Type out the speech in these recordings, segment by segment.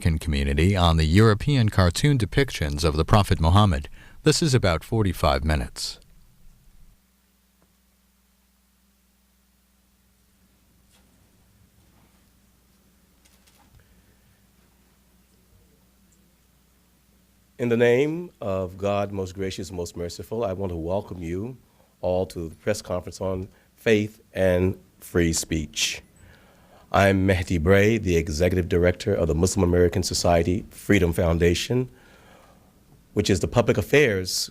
American community on the European cartoon depictions of the Prophet Muhammad. This is about 45 minutes. In the name of God, most gracious, most merciful, I want to welcome you all to the press conference on faith and free speech. I'm Mahdi Bray, the Executive Director of the Muslim American Society Freedom Foundation, which is the public affairs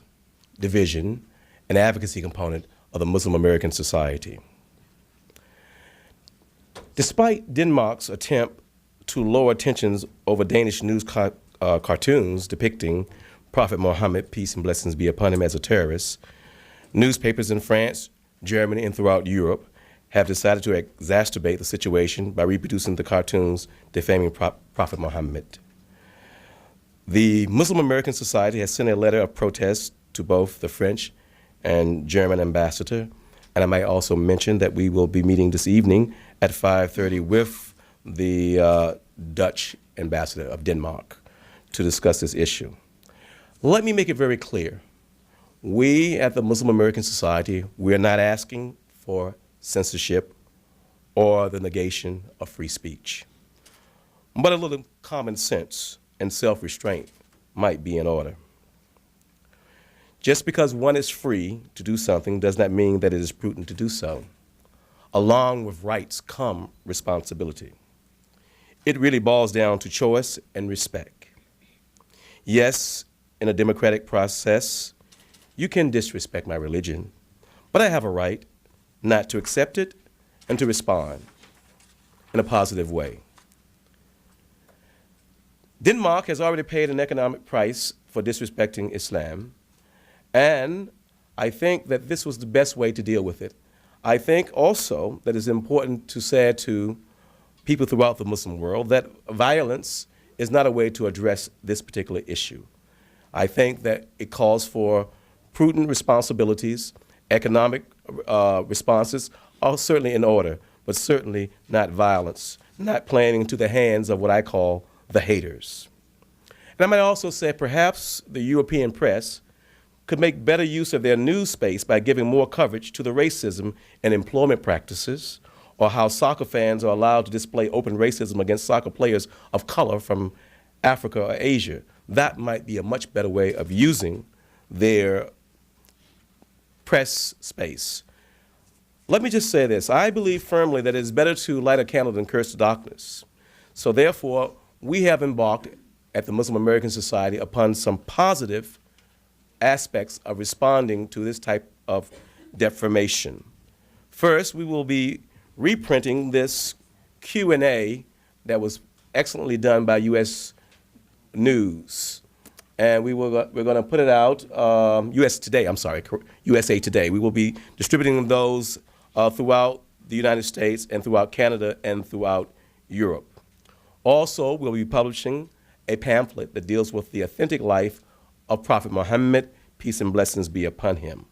division and advocacy component of the Muslim American Society. Despite Denmark's attempt to lower tensions over Danish news cartoons depicting Prophet Muhammad, peace and blessings be upon him, as a terrorist, newspapers in France, Germany, and throughout Europe have decided to exacerbate the situation by reproducing the cartoons defaming Prophet Muhammad. The Muslim American Society has sent a letter of protest to both the French and German ambassador, and I might also mention that we will be meeting this evening at 5:30 with the Dutch ambassador of Denmark to discuss this issue. Let me make it very clear. We at the Muslim American Society, we are not asking for censorship or the negation of free speech. But a little common sense and self-restraint might be in order. Just because one is free to do something does not mean that it is prudent to do so. Along with rights come responsibility. It really boils down to choice and respect. Yes, in a democratic process, you can disrespect my religion, but I have a right not to accept it and to respond in a positive way. Denmark has already paid an economic price for disrespecting Islam, and I think that this was the best way to deal with it. I think also that it's important to say to people throughout the Muslim world that violence is not a way to address this particular issue. I think that it calls for prudent responsibilities. Economic responses are certainly in order, but certainly not violence, not playing into the hands of what I call the haters. And I might also say perhaps the European press could make better use of their news space by giving more coverage to the racism and employment practices, or how soccer fans are allowed to display open racism against soccer players of color from Africa or Asia. That might be a much better way of using their press space. Let me just say this. I believe firmly that it is better to light a candle than curse the darkness. So therefore, we have embarked at the Muslim American Society upon some positive aspects of responding to this type of defamation. First, we will be reprinting this Q&A that was excellently done by U.S. News. And we're going to put it out, USA Today. We will be distributing those throughout the United States and throughout Canada and throughout Europe. Also, we'll be publishing a pamphlet that deals with the authentic life of Prophet Muhammad, peace and blessings be upon him.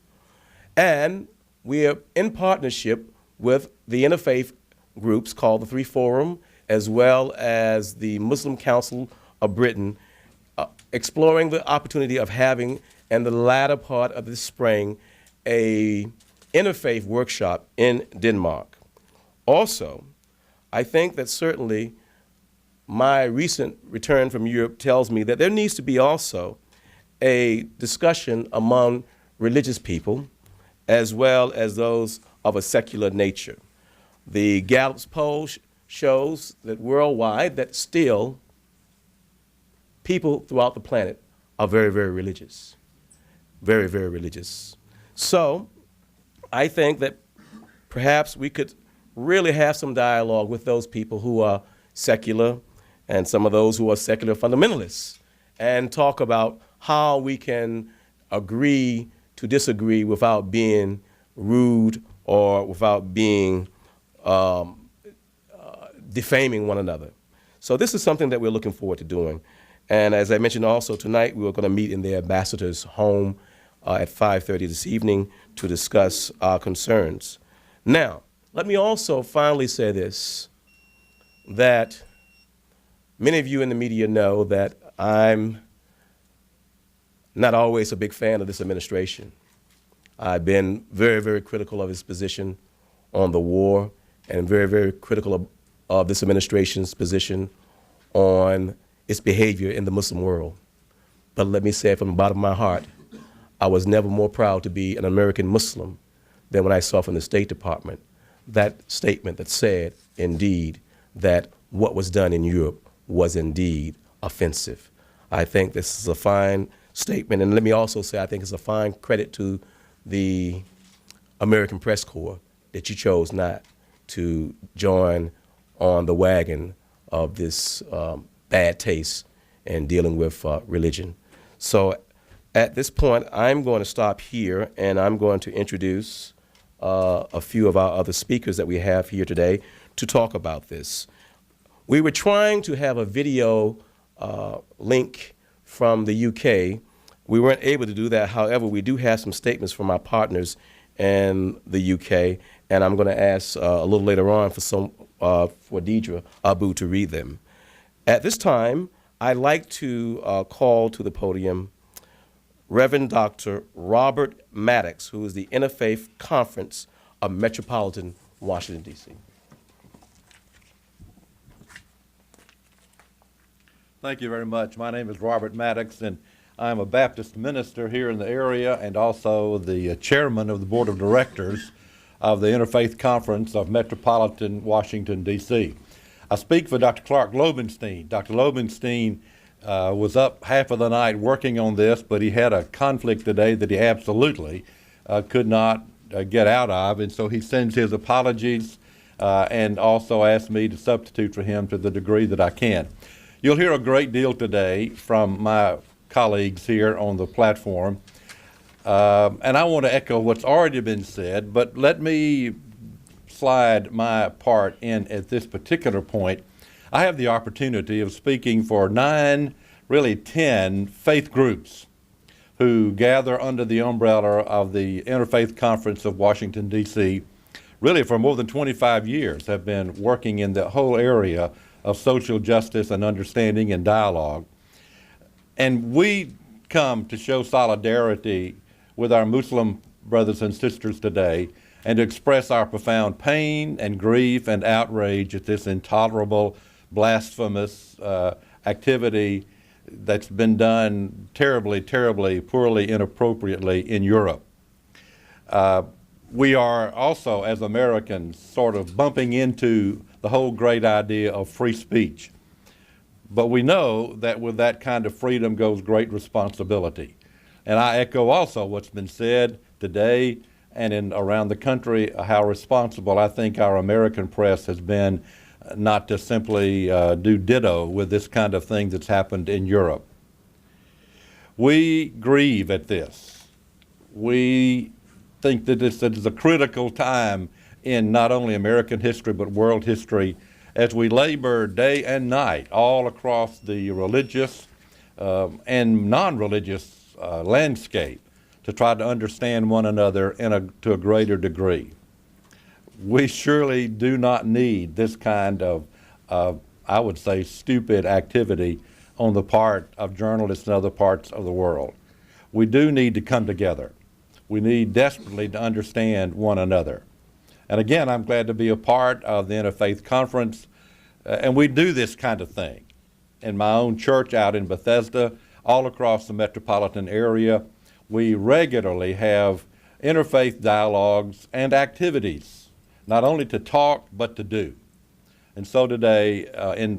And we are in partnership with the Interfaith groups called the Three Forum, as well as the Muslim Council of Britain, exploring the opportunity of having, in the latter part of this spring, a interfaith workshop in Denmark. Also, I think that certainly my recent return from Europe tells me that there needs to be also a discussion among religious people as well as those of a secular nature. The Gallup's poll shows that worldwide that still people throughout the planet are very, very religious. Very, very religious. So I think that perhaps we could really have some dialogue with those people who are secular and some of those who are secular fundamentalists and talk about how we can agree to disagree without being rude or without being defaming one another. So this is something that we're looking forward to doing. And as I mentioned also tonight, we were going to meet in the ambassador's home at 5:30 this evening to discuss our concerns. Now, let me also finally say this, that Many of you in the media know that I'm not always a big fan of this administration. I've been very, very critical of his position on the war and very, very critical of this administration's position on its behavior in the Muslim world. But let me say it from the bottom of my heart, I was never more proud to be an American Muslim than when I saw from the State Department that statement that said, indeed, that what was done in Europe was indeed offensive. I think this is a fine statement, and let me also say I think it's a fine credit to the American Press Corps that you chose not to join on the wagon of this bad taste in dealing with religion. So at this point, I'm going to stop here, and I'm going to introduce a few of our other speakers that we have here today to talk about this. We were trying to have a video link from the UK. We weren't able to do that. However, we do have some statements from our partners in the UK, and I'm going to ask a little later on for Deedra, Abboud, to read them. At this time, I'd like to call to the podium Reverend Dr. Robert Maddox, who is the Interfaith Conference of Metropolitan Washington, D.C. Thank you very much. My name is Robert Maddox, and I'm a Baptist minister here in the area and also the chairman of the board of directors of the Interfaith Conference of Metropolitan Washington, D.C. I speak for Dr. Clark Lobenstein. Dr. Lobenstein was up half of the night working on this, but he had a conflict today that he absolutely could not get out of, and so he sends his apologies and also asked me to substitute for him to the degree that I can. You'll hear a great deal today from my colleagues here on the platform, and I want to echo what's already been said, but let me slide my part in at this particular point. I have the opportunity of speaking for 9, really 10 faith groups who gather under the umbrella of the Interfaith Conference of Washington, D.C. Really for more than 25 years have been working in the whole area of social justice and understanding and dialogue. And we come to show solidarity with our Muslim brothers and sisters today and to express our profound pain and grief and outrage at this intolerable, blasphemous activity that's been done terribly, terribly, poorly, inappropriately in Europe. We are also, as Americans, sort of bumping into the whole great idea of free speech. But we know that with that kind of freedom goes great responsibility. And I echo also what's been said today and around the country, how responsible I think our American press has been not to simply do ditto with this kind of thing that's happened in Europe. We grieve at this. We think that this is a critical time in not only American history but world history as we labor day and night all across the religious and non-religious landscape to try to understand one another to a greater degree. We surely do not need this kind of, I would say, stupid activity on the part of journalists in other parts of the world. We do need to come together. We need desperately to understand one another. And again, I'm glad to be a part of the Interfaith Conference, and we do this kind of thing. In my own church out in Bethesda, all across the metropolitan area, we regularly have interfaith dialogues and activities, not only to talk, but to do. And so today,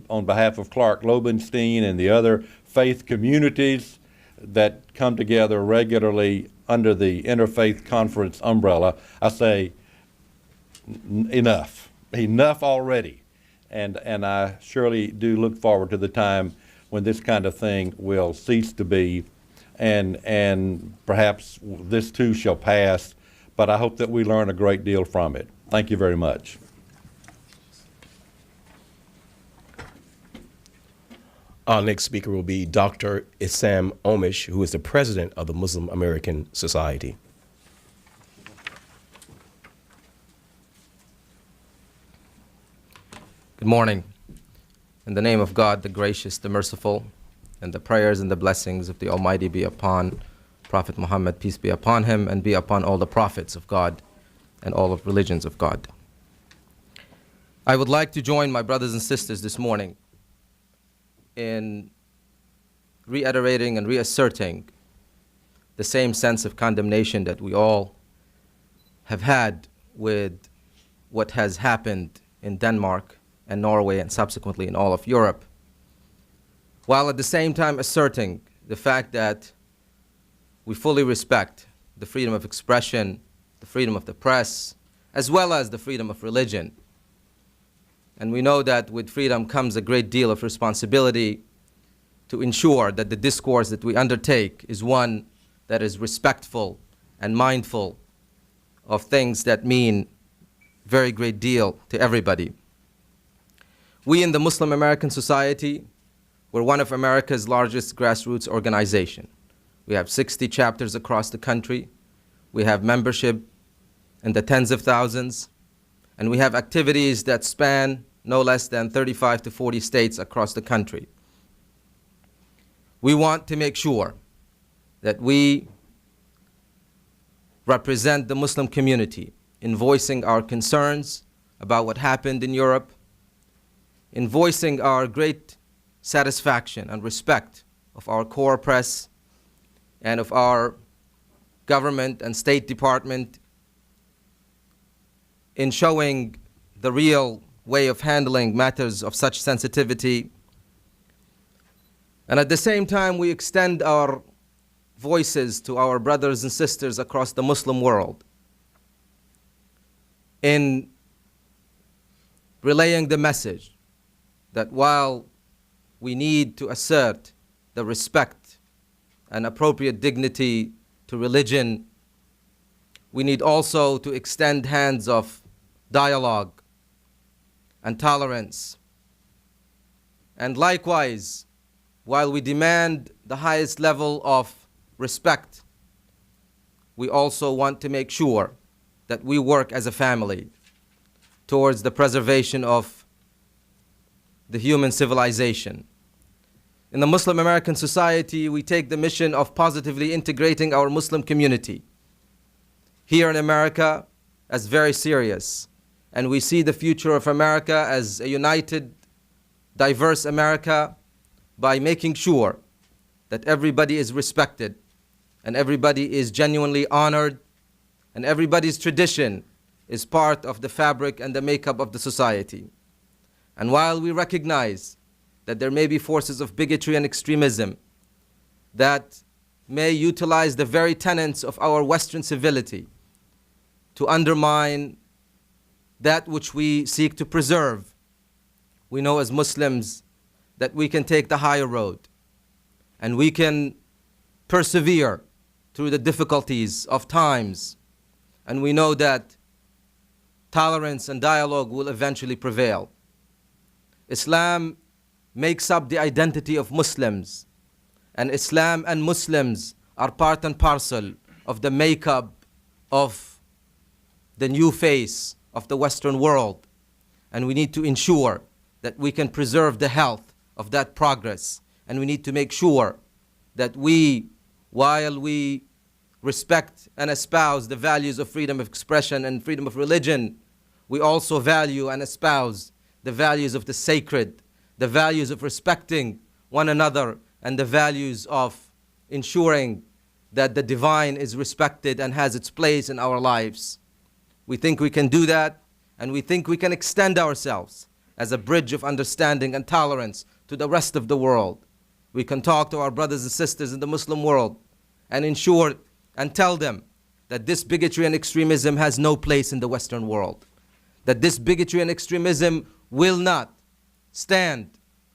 on behalf of Clark Lobenstein and the other faith communities that come together regularly under the Interfaith Conference umbrella, I say, enough already. And I surely do look forward to the time when this kind of thing will cease to be, and perhaps this too shall pass, but I hope that we learn a great deal from it. Thank you very much. Our next speaker will be Dr. Esam Omeish, who is the president of the Muslim American Society. Good morning. In the name of God, the gracious, the merciful, and the prayers and the blessings of the Almighty be upon Prophet Muhammad, peace be upon him, and be upon all the prophets of God and all of religions of God. I would like to join my brothers and sisters this morning in reiterating and reasserting the same sense of condemnation that we all have had with what has happened in Denmark and Norway and subsequently in all of Europe, while at the same time asserting the fact that we fully respect the freedom of expression, the freedom of the press, as well as the freedom of religion. And we know that with freedom comes a great deal of responsibility to ensure that the discourse that we undertake is one that is respectful and mindful of things that mean very great deal to everybody. We in the Muslim American Society, we're one of America's largest grassroots organization. We have 60 chapters across the country. We have membership in the tens of thousands. And we have activities that span no less than 35 to 40 states across the country. We want to make sure that we represent the Muslim community in voicing our concerns about what happened in Europe, in voicing our great satisfaction and respect of our core press and of our government and State Department, in showing the real way of handling matters of such sensitivity. And at the same time, we extend our voices to our brothers and sisters across the Muslim world in relaying the message that while we need to assert the respect and appropriate dignity to religion, we need also to extend hands of dialogue and tolerance. And likewise, while we demand the highest level of respect, we also want to make sure that we work as a family towards the preservation of the human civilization. In the Muslim American Society, we take the mission of positively integrating our Muslim community here in America as very serious. And we see the future of America as a united, diverse America by making sure that everybody is respected and everybody is genuinely honored and everybody's tradition is part of the fabric and the makeup of the society. And while we recognize that there may be forces of bigotry and extremism that may utilize the very tenets of our Western civility to undermine that which we seek to preserve, we know as Muslims that we can take the higher road and we can persevere through the difficulties of times. And we know that tolerance and dialogue will eventually prevail. Islam makes up the identity of Muslims, and Islam and Muslims are part and parcel of the makeup of the new face of the Western world. And we need to ensure that we can preserve the health of that progress. And we need to make sure that we, while we respect and espouse the values of freedom of expression and freedom of religion, we also value and espouse the values of the sacred, the values of respecting one another, and the values of ensuring that the divine is respected and has its place in our lives. We think we can do that, and we think we can extend ourselves as a bridge of understanding and tolerance to the rest of the world. We can talk to our brothers and sisters in the Muslim world and ensure and tell them that this bigotry and extremism has no place in the Western world, that this bigotry and extremism will not stand,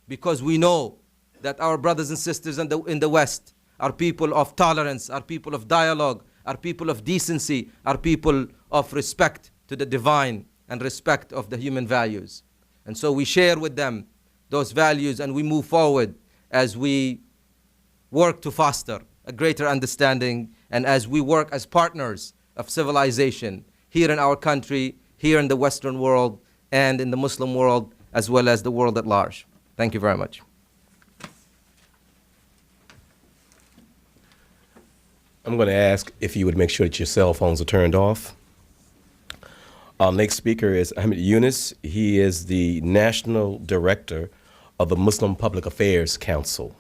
because we know that our brothers and sisters in the West are people of tolerance, are people of dialogue, are people of decency, are people of respect to the divine and respect of the human values. And so we share with them those values, and we move forward as we work to foster a greater understanding and as we work as partners of civilization here in our country, here in the Western world, and in the Muslim world, as well as the world at large. Thank you very much. I'm going to ask if you would make sure that your cell phones are turned off. Our next speaker is Ahmed Younis. He is the National Director of the Muslim Public Affairs Council.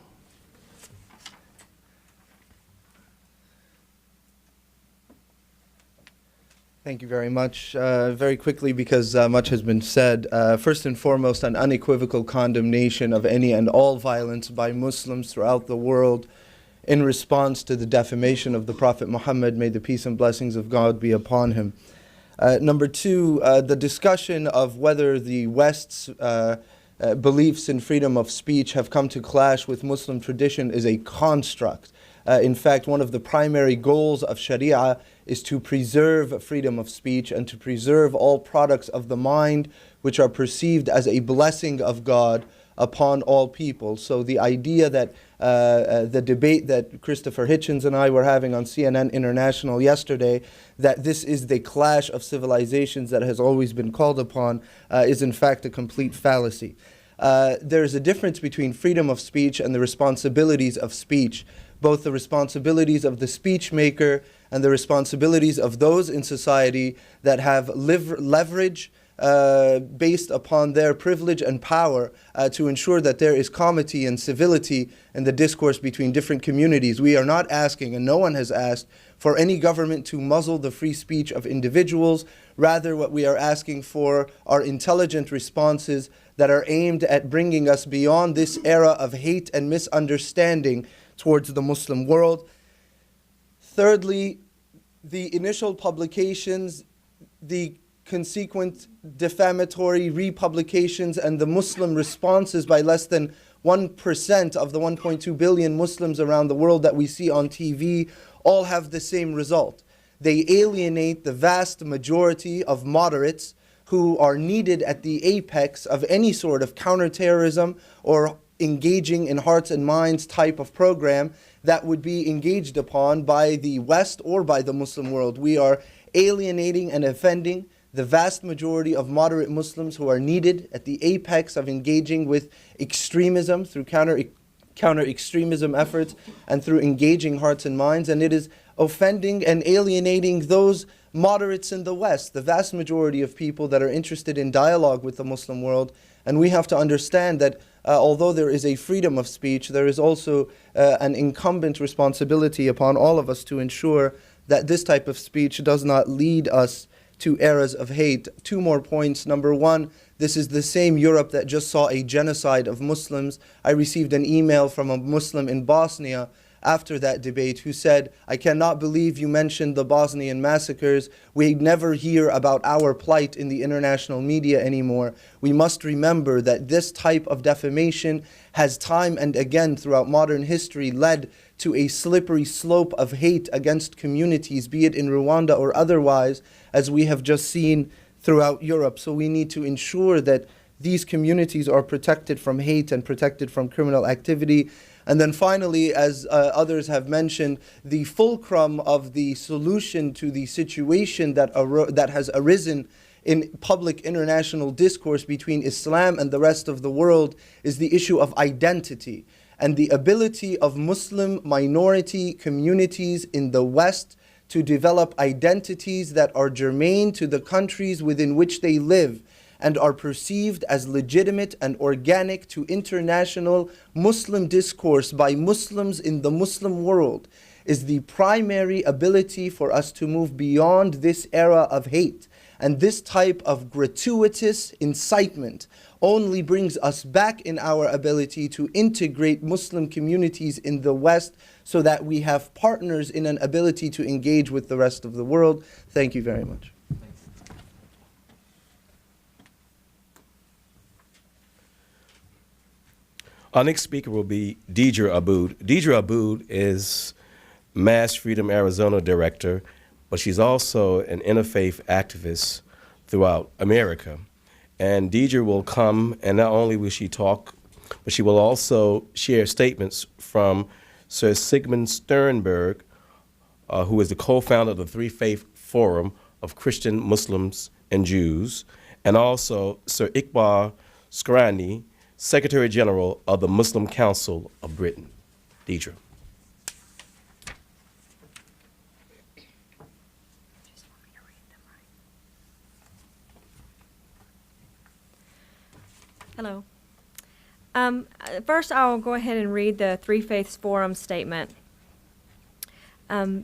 Thank you very much. Very quickly, because much has been said. First and foremost, an unequivocal condemnation of any and all violence by Muslims throughout the world in response to the defamation of the Prophet Muhammad. May the peace and blessings of God be upon him. Number two, the discussion of whether the West's beliefs in freedom of speech have come to clash with Muslim tradition is a construct. In fact, one of the primary goals of Sharia is to preserve freedom of speech and to preserve all products of the mind which are perceived as a blessing of God upon all people. So the idea that the debate that Christopher Hitchens and I were having on CNN International yesterday, that this is the clash of civilizations that has always been called upon, is in fact a complete fallacy. There is a difference between freedom of speech and the responsibilities of speech, both the responsibilities of the speech maker and the responsibilities of those in society that have leverage based upon their privilege and power to ensure that there is comity and civility in the discourse between different communities. We are not asking, and no one has asked, for any government to muzzle the free speech of individuals. Rather, what we are asking for are intelligent responses that are aimed at bringing us beyond this era of hate and misunderstanding towards the Muslim world. Thirdly, the initial publications, the consequent defamatory republications, and the Muslim responses by less than 1% of the 1.2 billion Muslims around the world that we see on TV all have the same result. They alienate the vast majority of moderates who are needed at the apex of any sort of counterterrorism or engaging in hearts and minds type of program that would be engaged upon by the West or by the Muslim world. We are alienating and offending the vast majority of moderate Muslims who are needed at the apex of engaging with extremism through counter-extremism efforts and through engaging hearts and minds. And it is offending and alienating those moderates in the West, the vast majority of people that are interested in dialogue with the Muslim world. And we have to understand that although there is a freedom of speech, there is also an incumbent responsibility upon all of us to ensure that this type of speech does not lead us to eras of hate. Two more points. Number one, this is the same Europe that just saw a genocide of Muslims. I received an email from a Muslim in Bosnia after that debate who said, "I cannot believe you mentioned the Bosnian massacres. We never hear about our plight in the international media anymore." We must remember that this type of defamation has time and again throughout modern history led to a slippery slope of hate against communities, be it in Rwanda or otherwise, as we have just seen throughout Europe. So we need to ensure that these communities are protected from hate and protected from criminal activity. And then finally, as others have mentioned, the fulcrum of the solution to the situation that has arisen in public international discourse between Islam and the rest of the world is the issue of identity and the ability of Muslim minority communities in the West to develop identities that are germane to the countries within which they live and are perceived as legitimate and organic to international Muslim discourse by Muslims in the Muslim world is the primary ability for us to move beyond this era of hate. And this type of gratuitous incitement only brings us back in our ability to integrate Muslim communities in the West so that we have partners in an ability to engage with the rest of the world. Thank you very much. Our next speaker will be Deedra Abboud. Deedra Abboud is Mass Freedom Arizona Director, but she's also an interfaith activist throughout America. And Deedra will come, and not only will she talk, but she will also share statements from Sir Sigmund Sternberg, who is the co-founder of the Three Faith Forum of Christian, Muslims, and Jews, and also Sir Iqbal Skrani, Secretary General of the Muslim Council of Britain. Deedra. Hello. First, I'll go ahead and read the Three Faiths Forum statement. The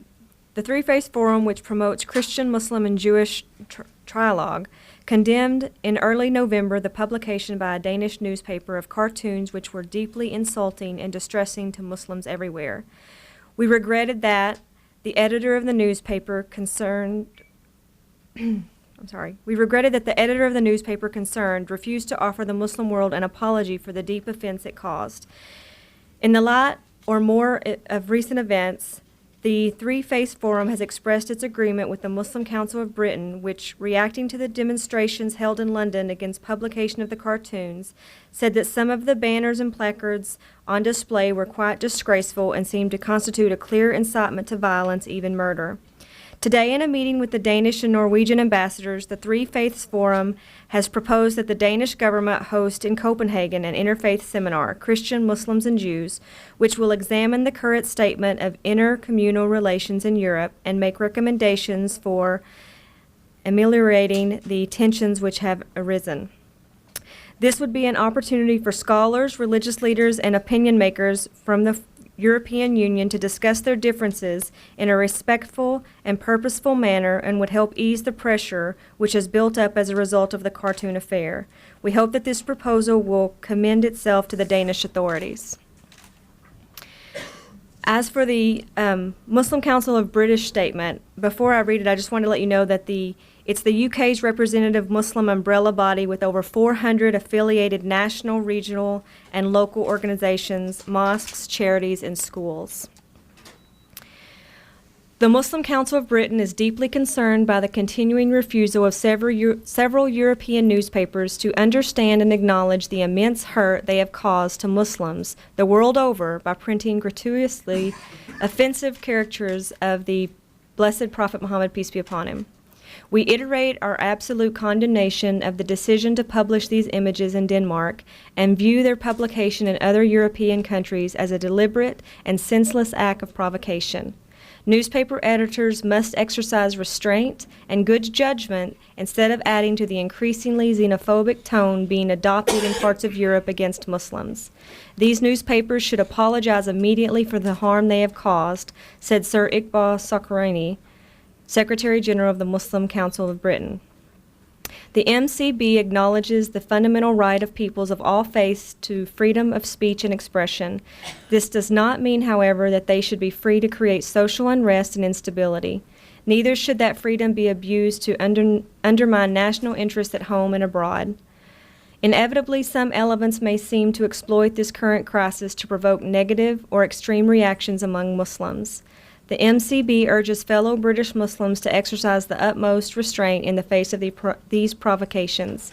Three Faiths Forum, which promotes Christian, Muslim, and Jewish trialogue, condemned in early November the publication by a Danish newspaper of cartoons which were deeply insulting and distressing to Muslims everywhere. We regretted that the editor of the newspaper concerned refused to offer the Muslim world an apology for the deep offense it caused. In the light or more of recent events, the Three Faiths Forum has expressed its agreement with the Muslim Council of Britain, which, reacting to the demonstrations held in London against publication of the cartoons, said that some of the banners and placards on display were quite disgraceful and seemed to constitute a clear incitement to violence, even murder. Today, in a meeting with the Danish and Norwegian ambassadors, the Three Faiths Forum has proposed that the Danish government host in Copenhagen an interfaith seminar, Christian, Muslims, and Jews, which will examine the current statement of intercommunal relations in Europe and make recommendations for ameliorating the tensions which have arisen. This would be an opportunity for scholars, religious leaders, and opinion makers from the European Union to discuss their differences in a respectful and purposeful manner and would help ease the pressure which has built up as a result of the cartoon affair. We hope that this proposal will commend itself to the Danish authorities. As for the Muslim Council of British statement, before I read it, I just want to let you know that it's the UK's representative Muslim umbrella body with over 400 affiliated national, regional, and local organizations, mosques, charities, and schools. The Muslim Council of Britain is deeply concerned by the continuing refusal of several European newspapers to understand and acknowledge the immense hurt they have caused to Muslims the world over by printing gratuitously offensive caricatures of the Blessed Prophet Muhammad, peace be upon him. We iterate our absolute condemnation of the decision to publish these images in Denmark and view their publication in other European countries as a deliberate and senseless act of provocation. Newspaper editors must exercise restraint and good judgment instead of adding to the increasingly xenophobic tone being adopted in parts of Europe against Muslims. These newspapers should apologize immediately for the harm they have caused, said Sir Iqbal Sakhrani, Secretary General of the Muslim Council of Britain. The MCB acknowledges the fundamental right of peoples of all faiths to freedom of speech and expression. This does not mean, however, that they should be free to create social unrest and instability. Neither should that freedom be abused to undermine national interests at home and abroad. Inevitably, some elements may seem to exploit this current crisis to provoke negative or extreme reactions among Muslims. The MCB urges fellow British Muslims to exercise the utmost restraint in the face of these provocations.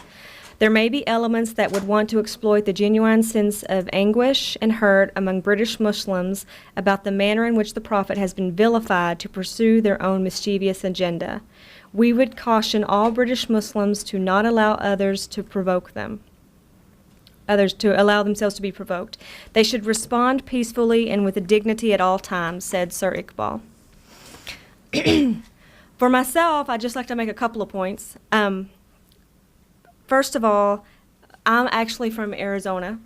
There may be elements that would want to exploit the genuine sense of anguish and hurt among British Muslims about the manner in which the Prophet has been vilified to pursue their own mischievous agenda. We would caution all British Muslims to not allow others to provoke them. Others to allow themselves to be provoked. They should respond peacefully and with dignity at all times, said Sir Iqbal. For myself, I'd just like to make a couple of points. First of all, I'm actually from Arizona,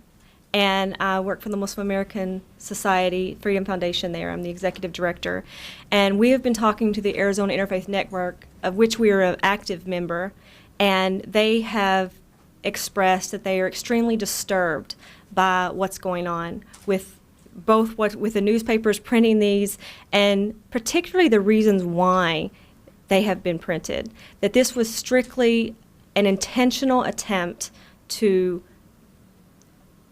and I work for the Muslim American Society Freedom Foundation there. I'm the executive director. And we have been talking to the Arizona Interfaith Network, of which we are an active member, and they have expressed that they are extremely disturbed by what's going on with both with the newspapers printing these and particularly the reasons why they have been printed. That this was strictly an intentional attempt to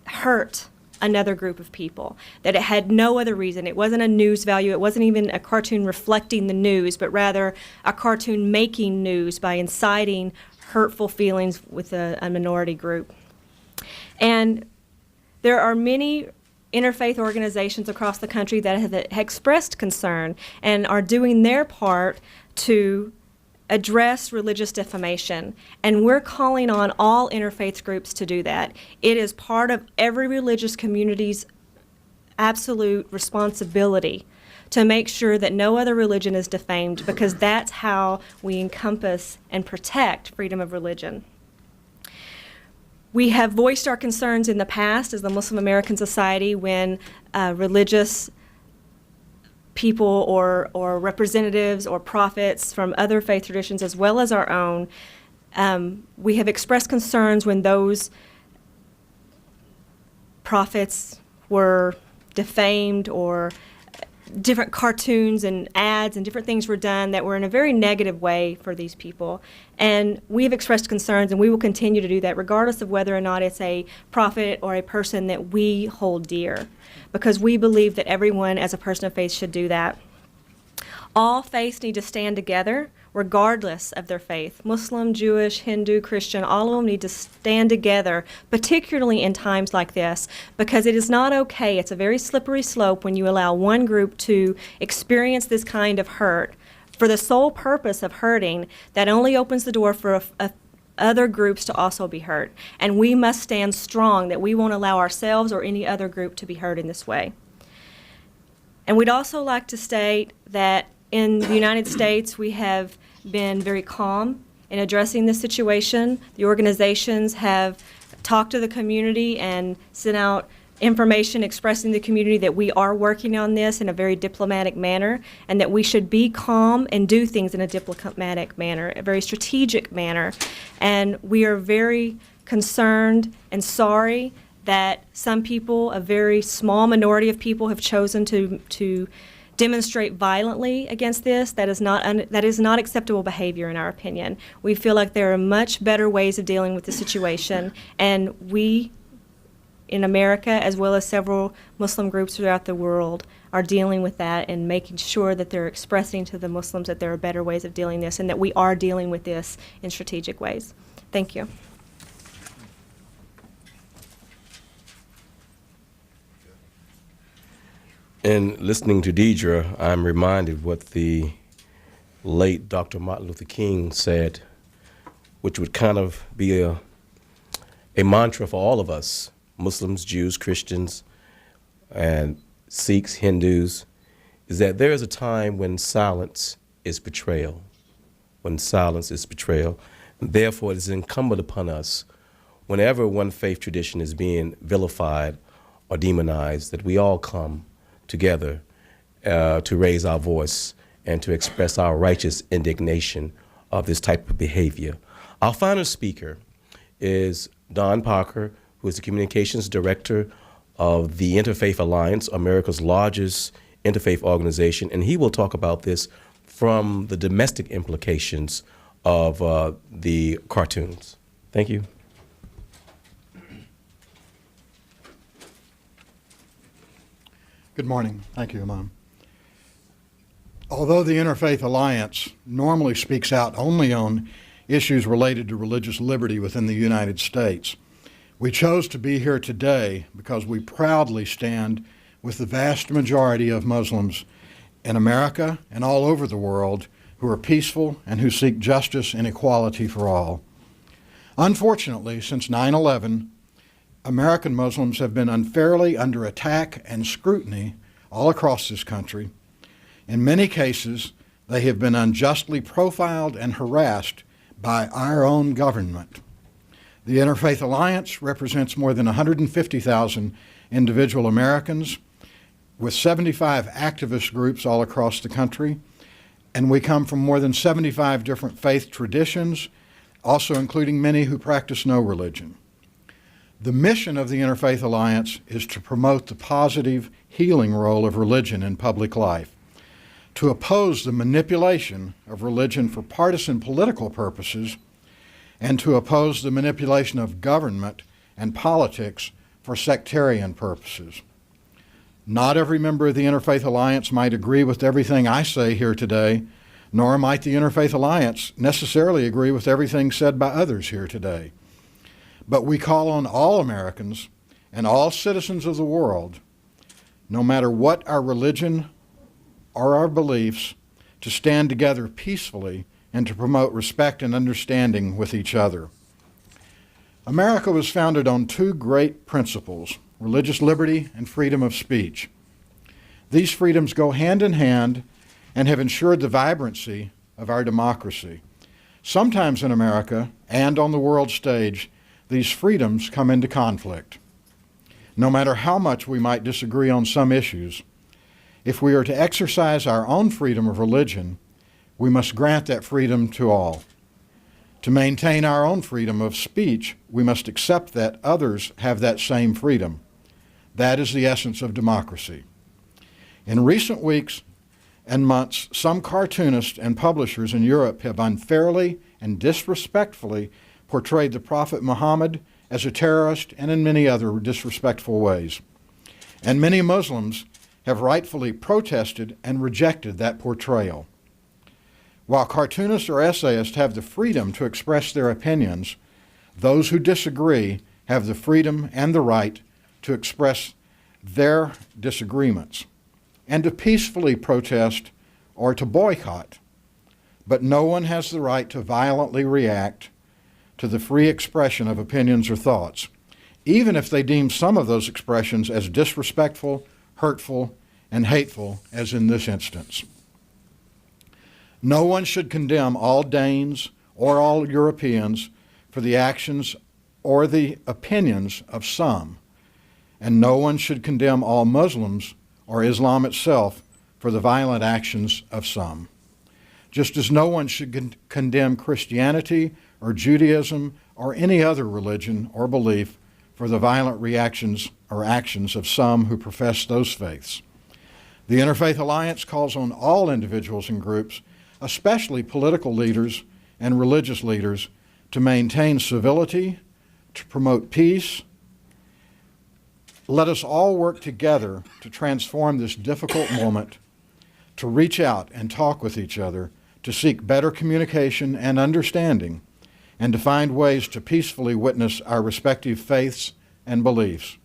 hurt another group of people, that it had no other reason. It wasn't a news value. It wasn't even a cartoon reflecting the news, but rather a cartoon making news by inciting hurtful feelings with a minority group. And there are many interfaith organizations across the country that have expressed concern and are doing their part to address religious defamation, and we're calling on all interfaith groups to do that. It is part of every religious community's absolute responsibility to make sure that no other religion is defamed, because that's how we encompass and protect freedom of religion. We have voiced our concerns in the past as the Muslim American Society when religious people or representatives or prophets from other faith traditions as well as our own, we have expressed concerns when those prophets were defamed or different cartoons and ads and different things were done that were in a very negative way for these people. And we have expressed concerns, and we will continue to do that regardless of whether or not it's a prophet or a person that we hold dear, because we believe that everyone as a person of faith should do that. All faiths need to stand together regardless of their faith. Muslim, Jewish, Hindu, Christian, all of them need to stand together, particularly in times like this, because it is not okay. It's a very slippery slope when you allow one group to experience this kind of hurt for the sole purpose of hurting. That only opens the door for other groups to also be hurt. And we must stand strong that we won't allow ourselves or any other group to be hurt in this way. And we'd also like to state that in the United States, we have been very calm in addressing this situation. The organizations have talked to the community and sent out information expressing to the community that we are working on this in a very diplomatic manner, and that we should be calm and do things in a diplomatic manner, a very strategic manner. And we are very concerned and sorry that some people, a very small minority of people, have chosen to demonstrate violently against this. That is not acceptable behavior in our opinion. We feel like there are much better ways of dealing with the situation, and we in America, as well as several Muslim groups throughout the world, are dealing with that and making sure that they're expressing to the Muslims that there are better ways of dealing with this, and that we are dealing with this in strategic ways. Thank you. In listening to Deedra, I'm reminded what the late Dr. Martin Luther King said, which would kind of be a mantra for all of us, Muslims, Jews, Christians, and Sikhs, Hindus, is that there is a time when silence is betrayal, when silence is betrayal. And therefore, it is incumbent upon us, whenever one faith tradition is being vilified or demonized, that we all come together to raise our voice and to express our righteous indignation of this type of behavior. Our final speaker is Don Parker, who is the communications director of the Interfaith Alliance, America's largest interfaith organization, and he will talk about this from the domestic implications of the cartoons. Thank you. Good morning. Thank you, Imam. Although the Interfaith Alliance normally speaks out only on issues related to religious liberty within the United States, we chose to be here today because we proudly stand with the vast majority of Muslims in America and all over the world who are peaceful and who seek justice and equality for all. Unfortunately, since 9/11, American Muslims have been unfairly under attack and scrutiny all across this country. In many cases, they have been unjustly profiled and harassed by our own government. The Interfaith Alliance represents more than 150,000 individual Americans with 75 activist groups all across the country, and we come from more than 75 different faith traditions, also including many who practice no religion. The mission of the Interfaith Alliance is to promote the positive healing role of religion in public life, to oppose the manipulation of religion for partisan political purposes, and to oppose the manipulation of government and politics for sectarian purposes. Not every member of the Interfaith Alliance might agree with everything I say here today, nor might the Interfaith Alliance necessarily agree with everything said by others here today. But we call on all Americans and all citizens of the world, no matter what our religion or our beliefs, to stand together peacefully and to promote respect and understanding with each other. America was founded on two great principles: religious liberty and freedom of speech. These freedoms go hand in hand and have ensured the vibrancy of our democracy. Sometimes in America and on the world stage, these freedoms come into conflict. No matter how much we might disagree on some issues, if we are to exercise our own freedom of religion, we must grant that freedom to all. To maintain our own freedom of speech, we must accept that others have that same freedom. That is the essence of democracy. In recent weeks and months, some cartoonists and publishers in Europe have unfairly and disrespectfully portrayed the Prophet Muhammad as a terrorist and in many other disrespectful ways. And many Muslims have rightfully protested and rejected that portrayal. While cartoonists or essayists have the freedom to express their opinions, those who disagree have the freedom and the right to express their disagreements and to peacefully protest or to boycott. But no one has the right to violently react to the free expression of opinions or thoughts, even if they deem some of those expressions as disrespectful, hurtful, and hateful, as in this instance. No one should condemn all Danes or all Europeans for the actions or the opinions of some, and no one should condemn all Muslims or Islam itself for the violent actions of some. Just as no one should condemn Christianity or Judaism or any other religion or belief for the violent reactions or actions of some who profess those faiths. The Interfaith Alliance calls on all individuals and groups, especially political leaders and religious leaders, to maintain civility, to promote peace. Let us all work together to transform this difficult moment, to reach out and talk with each other, to seek better communication and understanding, and to find ways to peacefully witness our respective faiths and beliefs.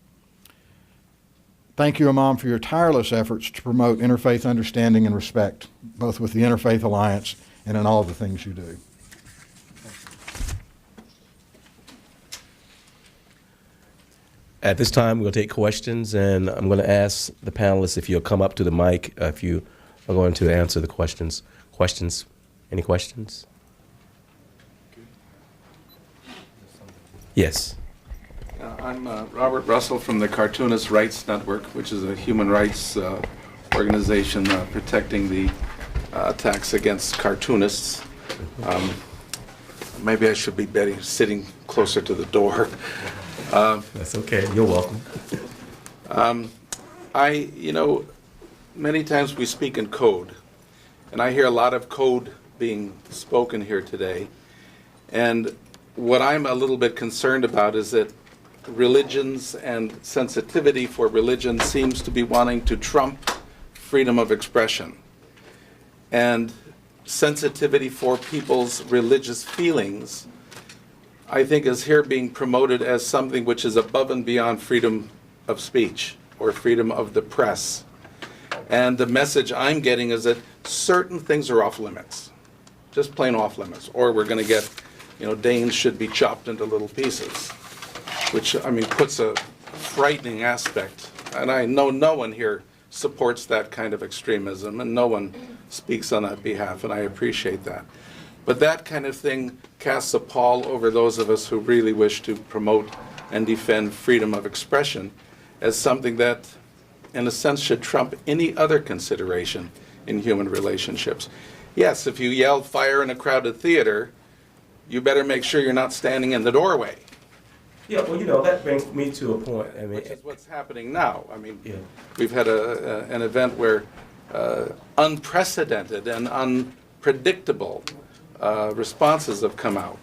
Thank you, Imam, for your tireless efforts to promote interfaith understanding and respect, both with the Interfaith Alliance and in all the things you do. At this time, we're going to take questions, and I'm going to ask the panelists if you'll come up to the mic if you are going to answer the questions. Questions? Any questions? Yes. I'm Robert Russell from the Cartoonist Rights Network, which is a human rights organization protecting the attacks against cartoonists. Maybe I should be sitting closer to the door. That's okay. You're welcome. Many times we speak in code, and I hear a lot of code being spoken here today. And what I'm a little bit concerned about is that religions and sensitivity for religion seems to be wanting to trump freedom of expression. And sensitivity for people's religious feelings, I think, is here being promoted as something which is above and beyond freedom of speech or freedom of the press. And the message I'm getting is that certain things are off limits, just plain off limits, or we're going to get, Danes should be chopped into little pieces, which, puts a frightening aspect. And I know no one here supports that kind of extremism, and no one speaks on that behalf, and I appreciate that. But that kind of thing casts a pall over those of us who really wish to promote and defend freedom of expression as something that, in a sense, should trump any other consideration in human relationships. Yes, if you yell fire in a crowded theater, you better make sure you're not standing in the doorway. Yeah, well, that brings me to a point. Which is what's happening now. We've had an event where unprecedented and unpredictable responses have come out.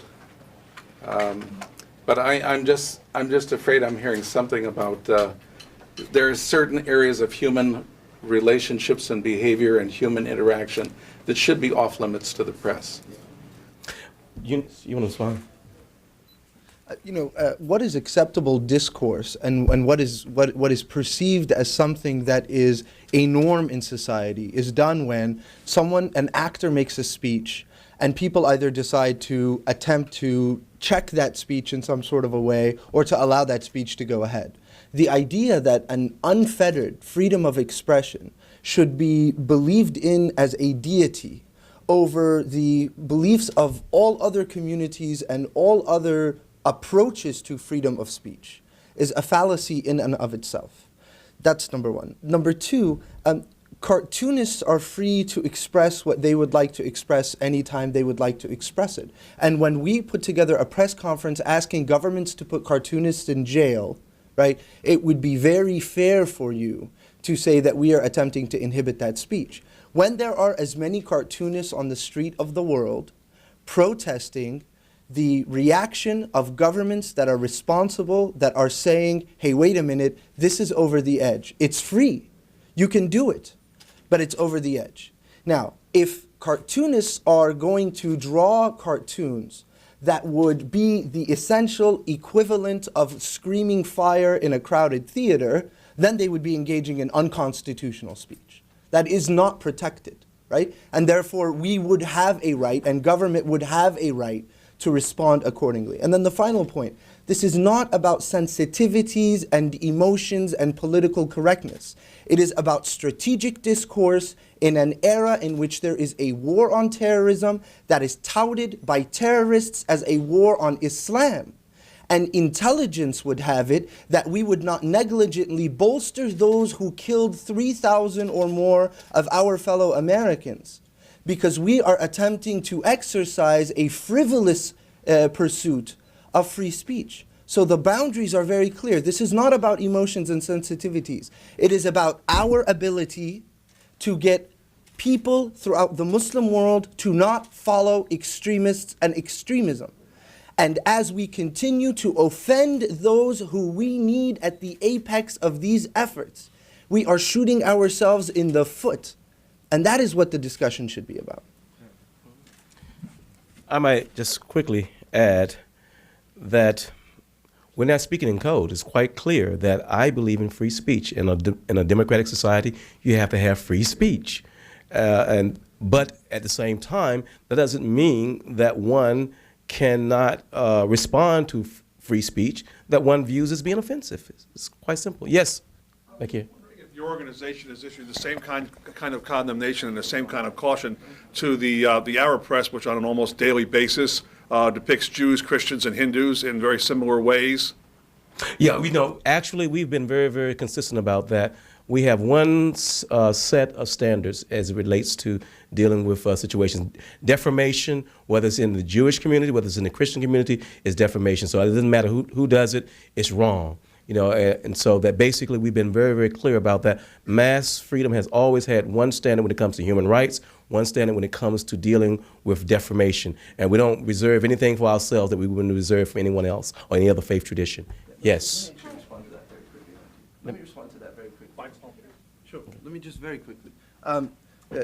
But I'm just afraid I'm hearing something about there are certain areas of human relationships and behavior and human interaction that should be off limits to the press. You want to respond? What is acceptable discourse and what is perceived as something that is a norm in society is done when an actor makes a speech and people either decide to attempt to check that speech in some sort of a way or to allow that speech to go ahead. The idea that an unfettered freedom of expression should be believed in as a deity over the beliefs of all other communities and all other approaches to freedom of speech is a fallacy in and of itself. That's number one. Number two, cartoonists are free to express what they would like to express anytime they would like to express it. And when we put together a press conference asking governments to put cartoonists in jail, right, it would be very fair for you to say that we are attempting to inhibit that speech. When there are as many cartoonists on the street of the world protesting the reaction of governments that are responsible, that are saying, hey, wait a minute, this is over the edge. It's free. You can do it, but it's over the edge. Now, if cartoonists are going to draw cartoons that would be the essential equivalent of screaming fire in a crowded theater, then they would be engaging in unconstitutional speech. That is not protected, right? And therefore, we would have a right, and government would have a right to respond accordingly. And then the final point, this is not about sensitivities and emotions and political correctness. It is about strategic discourse in an era in which there is a war on terrorism that is touted by terrorists as a war on Islam. And intelligence would have it that we would not negligently bolster those who killed 3,000 or more of our fellow Americans, because we are attempting to exercise a frivolous pursuit of free speech. So the boundaries are very clear. This is not about emotions and sensitivities. It is about our ability to get people throughout the Muslim world to not follow extremists and extremism. And as we continue to offend those who we need at the apex of these efforts, we are shooting ourselves in the foot. And that is what the discussion should be about. I might just quickly add that we're not speaking in code. It's quite clear that I believe in free speech. In a democratic society, you have to have free speech. But at the same time, that doesn't mean that one cannot respond to free speech that one views as being offensive. It's quite simple. Yes, thank you. If your organization has issued the same kind of condemnation and the same kind of caution to the Arab press, which on an almost daily basis depicts Jews, Christians, and Hindus in very similar ways. Yeah, actually, we've been very, very consistent about that. We have one set of standards as it relates to dealing with situations. Defamation, whether it's in the Jewish community, whether it's in the Christian community, is defamation. So it doesn't matter who does it, it's wrong. And so that basically we've been very, very clear about that. Mass freedom has always had one standard when it comes to human rights, one standard when it comes to dealing with defamation. And we don't reserve anything for ourselves that we wouldn't reserve for anyone else or any other faith tradition. Yes. Let me respond to that very quickly. Sure. Let me just very quickly.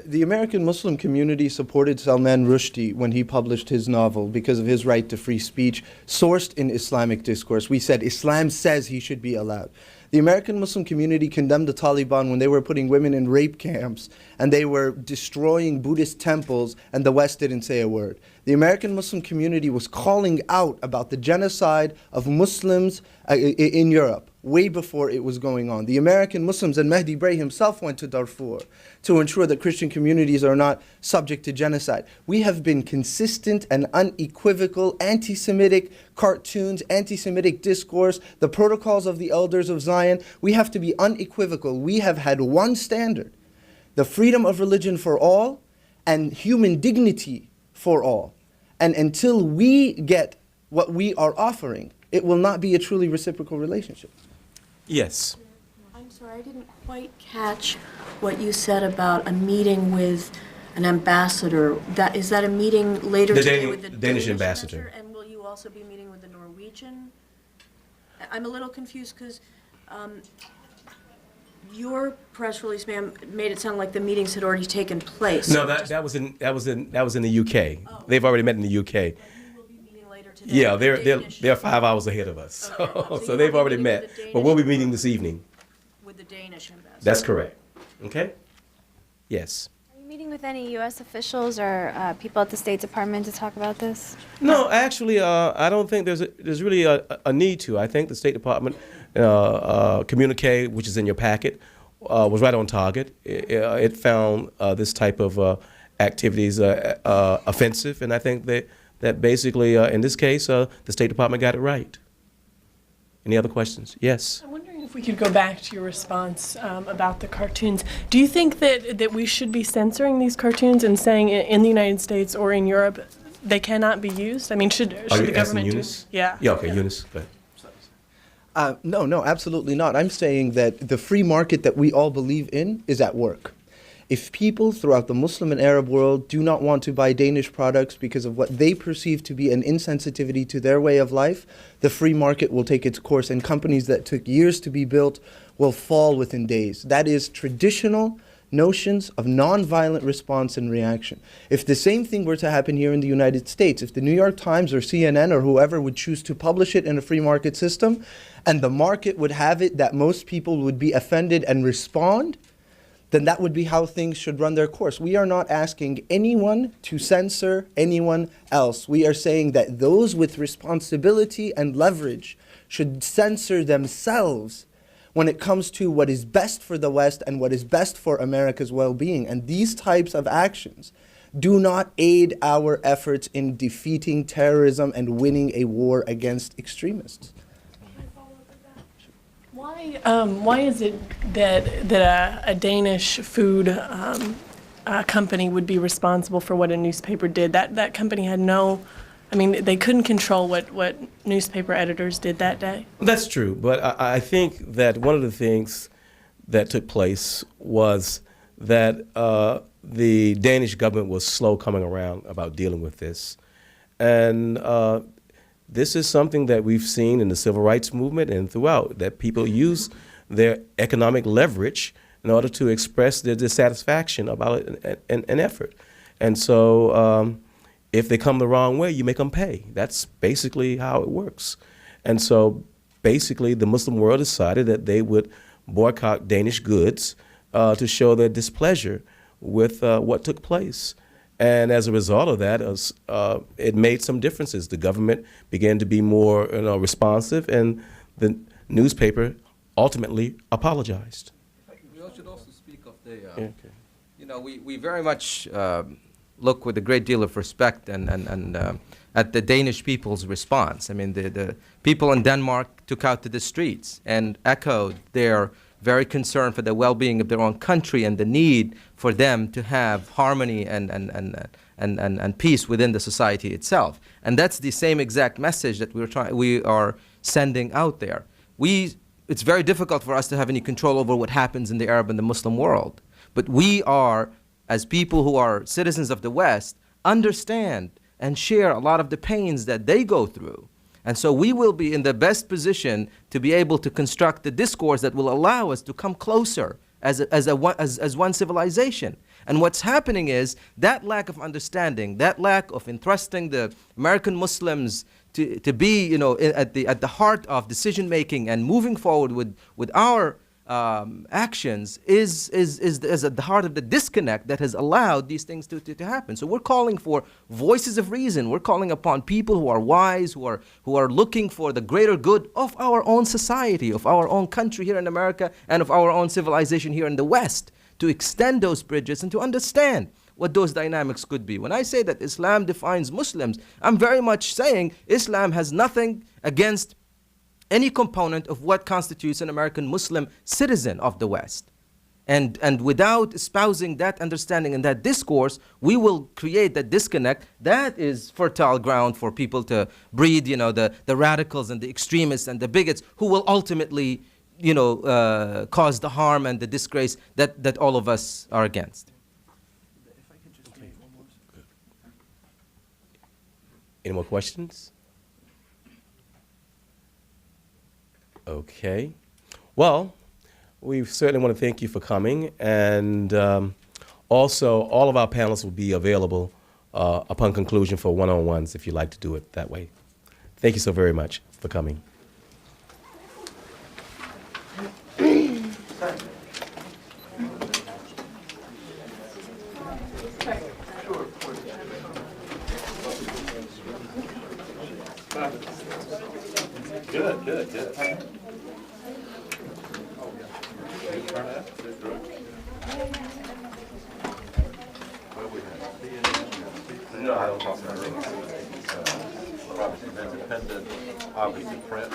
The American Muslim community supported Salman Rushdie when he published his novel because of his right to free speech, sourced in Islamic discourse. We said Islam says he should be allowed. The American Muslim community condemned the Taliban when they were putting women in rape camps and they were destroying Buddhist temples, and the West didn't say a word. The American Muslim community was calling out about the genocide of Muslims in Europe way before it was going on. The American Muslims, and Mahdi Bray himself went to Darfur to ensure that Christian communities are not subject to genocide. We have been consistent and unequivocal anti-Semitic cartoons, anti-Semitic discourse, the protocols of the elders of Zion. We have to be unequivocal. We have had one standard, the freedom of religion for all and human dignity for all. And until we get what we are offering, it will not be a truly reciprocal relationship. Yes. I'm sorry, I didn't quite catch what you said about a meeting with an ambassador. Is that a meeting later today with the Danish ambassador? And will you also be meeting with the Norwegian? I'm a little confused because your press release, ma'am, made it sound like the meetings had already taken place. No, that was in the UK. Oh. They've already met in the UK. Today, yeah, they're 5 hours ahead of us, okay. So they've already met. But we'll be meeting this evening. With the Danish ambassador. That's correct. Okay? Yes. Are you meeting meeting with any U.S. officials or people at the State Department to talk about this? No, actually, I don't think there's really a need to. I think the State Department communique, which is in your packet, was right on target. It found this type of activities offensive, and I think that basically, in this case, the State Department got it right. Any other questions? Yes. I'm wondering if we could go back to your response about the cartoons. Do you think that we should be censoring these cartoons and saying in the United States or in Europe they cannot be used? I mean, should the government do? Yeah. Yeah. Okay, Younis. Go ahead. No, absolutely not. I'm saying that the free market that we all believe in is at work. If people throughout the Muslim and Arab world do not want to buy Danish products because of what they perceive to be an insensitivity to their way of life, the free market will take its course, and companies that took years to be built will fall within days. That is traditional notions of nonviolent response and reaction. If the same thing were to happen here in the United States, if the New York Times or CNN or whoever would choose to publish it in a free market system, and the market would have it that most people would be offended and respond, then that would be how things should run their course. We are not asking anyone to censor anyone else. We are saying that those with responsibility and leverage should censor themselves when it comes to what is best for the West and what is best for America's well-being. And these types of actions do not aid our efforts in defeating terrorism and winning a war against extremists. Why is it that a Danish food company would be responsible for what a newspaper did? That company had they couldn't control what newspaper editors did that day. That's true, but I think that one of the things that took place was that the Danish government was slow coming around about dealing with this. And this is something that we've seen in the civil rights movement and throughout, that people use their economic leverage in order to express their dissatisfaction about an effort. And so if they come the wrong way, you make them pay. That's basically how it works. And so basically the Muslim world decided that they would boycott Danish goods to show their displeasure with what took place. And as a result of that, it made some differences. The government began to be more responsive, and the newspaper ultimately apologized. We should also speak of we very much look with a great deal of respect and at the Danish people's response. I mean, the people in Denmark took out to the streets and echoed their very concerned for the well-being of their own country and the need for them to have harmony and peace within the society itself. And that's the same exact message that we are sending out there. It's very difficult for us to have any control over what happens in the Arab and the Muslim world. But we are, as people who are citizens of the West, understand and share a lot of the pains that they go through. And so we will be in the best position to be able to construct the discourse that will allow us to come closer as one civilization. And what's happening is that lack of understanding, that lack of entrusting the American Muslims to be at the heart of decision making and moving forward with our actions is at the heart of the disconnect that has allowed these things to happen. So we're calling for voices of reason. We're calling upon people who are wise, who are looking for the greater good of our own society, of our own country here in America, and of our own civilization here in the West, to extend those bridges and to understand what those dynamics could be. When I say that Islam defines Muslims, I'm very much saying Islam has nothing against any component of what constitutes an American Muslim citizen of the West. And without espousing that understanding and that discourse, we will create that disconnect. That is fertile ground for people to breed, the radicals and the extremists and the bigots who will ultimately, cause the harm and the disgrace that all of us are against. Any more questions? Okay. Well, we certainly want to thank you for coming, and also all of our panelists will be available upon conclusion for one-on-ones if you'd like to do it that way. Thank you so very much for coming. Good, good, good. No, I don't talk about obviously independent, obviously print,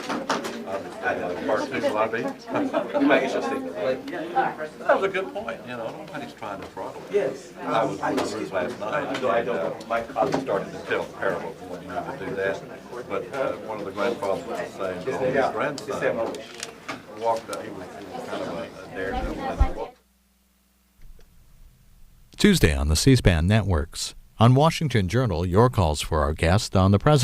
obviously cartoon lobby. You might get your statement. That was a good point, you know, nobody's trying to throttle. Yes. I was in the room last night. I don't. My colleague Started to tell the parable for what you need to do that. But one of the grandfathers was saying, his grandson walked up, he was kind of a daredevil, and he walked. Tuesday on the C-SPAN networks. On Washington Journal, your calls for our guest on the president.